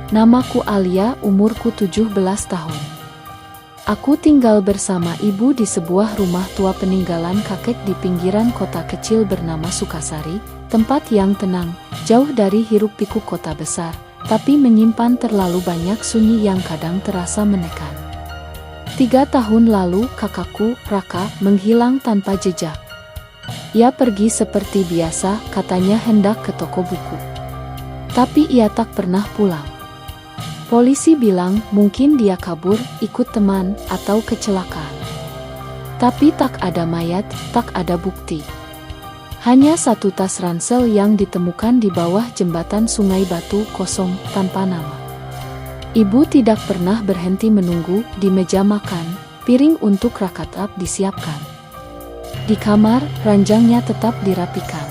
Namaku Alia, umurku 17 tahun. Aku tinggal bersama ibu di sebuah rumah tua peninggalan kakek di pinggiran kota kecil bernama Sukasari, tempat yang tenang, jauh dari hiruk-pikuk kota besar, tapi menyimpan terlalu banyak sunyi yang kadang terasa menekan. 3 tahun lalu kakakku, Raka, menghilang tanpa jejak. Ia pergi seperti biasa, katanya hendak ke toko buku. Tapi ia tak pernah pulang. Polisi bilang mungkin dia kabur, ikut teman, atau kecelakaan. Tapi tak ada mayat, tak ada bukti. Hanya satu tas ransel yang ditemukan di bawah jembatan Sungai Batu, kosong, tanpa nama. Ibu tidak pernah berhenti menunggu di meja makan, piring untuk rakatap disiapkan. Di kamar, ranjangnya tetap dirapikan.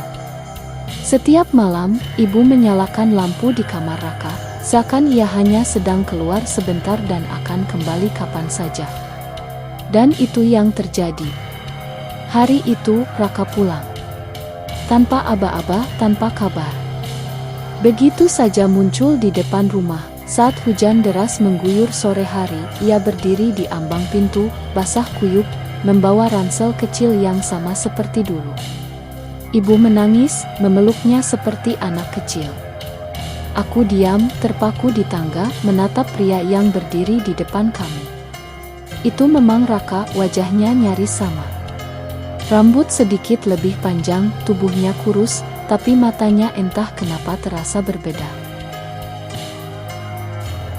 Setiap malam, ibu menyalakan lampu di kamar Raka, seakan ia hanya sedang keluar sebentar dan akan kembali kapan saja. Dan itu yang terjadi. Hari itu, Raka pulang. Tanpa aba-aba, tanpa kabar. Begitu saja muncul di depan rumah. Saat hujan deras mengguyur sore hari, ia berdiri di ambang pintu, basah kuyup, membawa ransel kecil yang sama seperti dulu. Ibu menangis, memeluknya seperti anak kecil. Aku diam, terpaku di tangga, menatap pria yang berdiri di depan kami. Itu memang Raka, wajahnya nyaris sama. Rambut sedikit lebih panjang, tubuhnya kurus, tapi matanya entah kenapa terasa berbeda.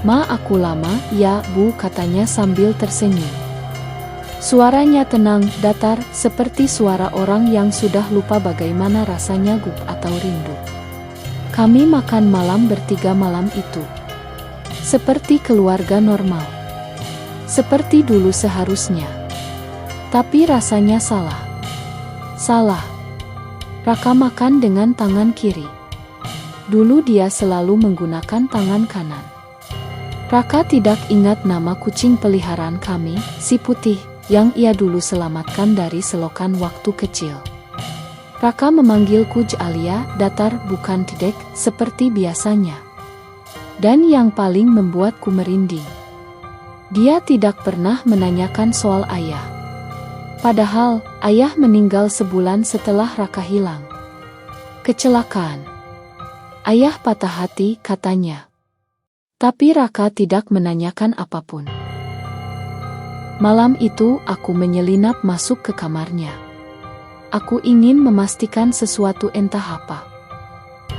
"Ma, aku lama, ya, Bu," katanya sambil tersenyum. Suaranya tenang, datar, seperti suara orang yang sudah lupa bagaimana rasanya gugup atau rindu. Kami makan malam bertiga malam itu. Seperti keluarga normal. Seperti dulu seharusnya. Tapi rasanya salah. Salah. Raka makan dengan tangan kiri. Dulu dia selalu menggunakan tangan kanan. Raka tidak ingat nama kucing peliharaan kami, si putih, yang ia dulu selamatkan dari selokan waktu kecil. Raka memanggilku Alia, datar, bukan dedek, seperti biasanya. Dan yang paling membuatku merinding, dia tidak pernah menanyakan soal ayah. Padahal, ayah meninggal sebulan setelah Raka hilang. Kecelakaan. Ayah patah hati, katanya. Tapi Raka tidak menanyakan apapun. Malam itu, aku menyelinap masuk ke kamarnya. Aku ingin memastikan sesuatu, entah apa.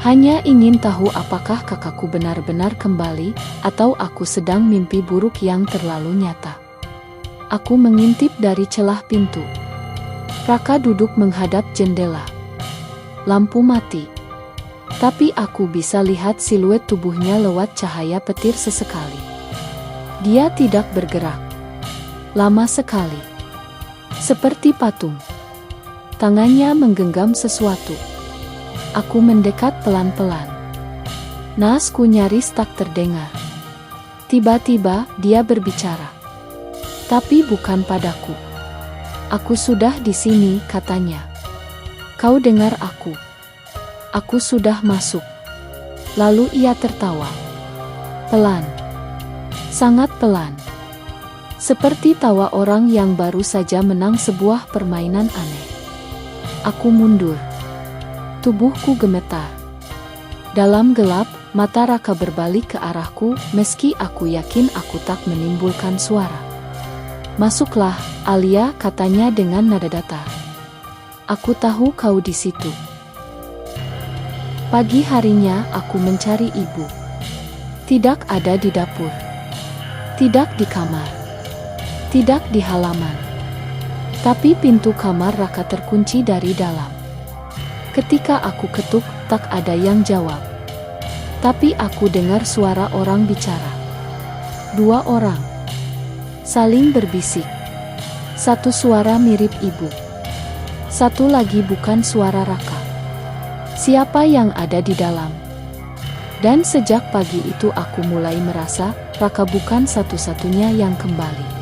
Hanya ingin tahu apakah kakakku benar-benar kembali, atau aku sedang mimpi buruk yang terlalu nyata. Aku mengintip dari celah pintu. Raka duduk menghadap jendela. Lampu mati. Tapi aku bisa lihat siluet tubuhnya lewat cahaya petir sesekali. Dia tidak bergerak. Lama sekali. Seperti patung. Tangannya menggenggam sesuatu. Aku mendekat pelan-pelan. Nasku nyaris tak terdengar. Tiba-tiba, dia berbicara. Tapi bukan padaku. "Aku sudah di sini," katanya. "Kau dengar aku? Aku sudah masuk." Lalu ia tertawa. Pelan. Sangat pelan. Seperti tawa orang yang baru saja menang sebuah permainan aneh. Aku mundur. Tubuhku gemetar. Dalam gelap, mata Raka berbalik ke arahku, meski aku yakin aku tak menimbulkan suara. "Masuklah, Alia," katanya dengan nada datar. "Aku tahu kau di situ." Pagi harinya, aku mencari ibu. Tidak ada di dapur. Tidak di kamar. Tidak di halaman. Tapi pintu kamar Raka terkunci dari dalam. Ketika aku ketuk, tak ada yang jawab. Tapi aku dengar suara orang bicara. 2 orang. Saling berbisik. Satu suara mirip ibu. Satu lagi bukan suara Raka. Siapa yang ada di dalam? Dan sejak pagi itu aku mulai merasa, Raka bukan satu-satunya yang kembali.